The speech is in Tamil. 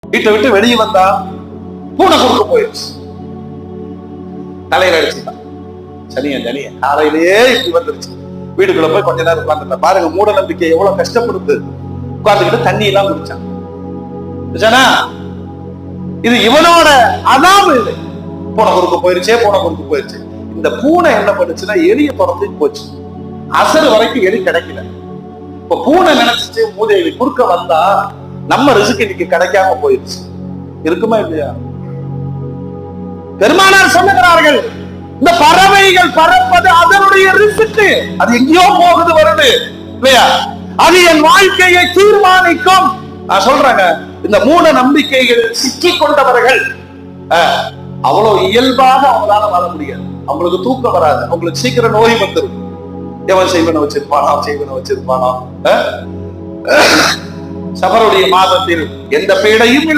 வீட்டை விட்டு வெளியே வந்தா பூனை குறுக்க போயிடுச்சு, தலையில அடிச்சுட்டான். சனிய காலையிலேயே இப்படி வந்துருச்சு. வீடுக்குள்ள போய் கொஞ்ச நேரம் உட்கார்ந்துட்டான். பாருங்க மூட நம்பிக்கை எவ்வளவு கஷ்டப்படுது. உட்கார்ந்துக்கிட்டு தண்ணி எல்லாம் குடிச்சான். இது இவனோட அதாவு. இது பூனை குறுக்க போயிருச்சு. இந்த பூனை என்ன பண்ணுச்சுன்னா எலிய துரத்துக்கு போச்சு. அசர் வரைக்கும் எலி கிடைக்கல. இப்ப பூனை நினைச்சிச்சு மூதேவி குறுக்க வந்தா நம்ம ரிஸ்க் இன்னைக்கு கிடைக்காம போயிருச்சு. இருக்குமா இல்லையா? பெருமானார் சொல்லுகிறார்கள், இந்த பறவைகள் பறப்பது அதனுடைய ரிஸ்க். அது எங்கேயோ போகுது வருது இல்லையா? அது என் வாழ்க்கையை தீர்மானிக்கும். நான் சொல்றேங்க, இந்த மூட நம்பிக்கைகள் சிக்கி கொண்டவர்கள் அவ்வளவு இயல்பாக அவங்களால வாழ முடியாது. அவங்களுக்கு தூக்கம் வராது. அவங்களுக்கு சீக்கிரம் நோய் வந்துடும். எவன் செய்வன வச்சிருப்பானா? சபருடைய மாதத்தில் எந்த பேடையும்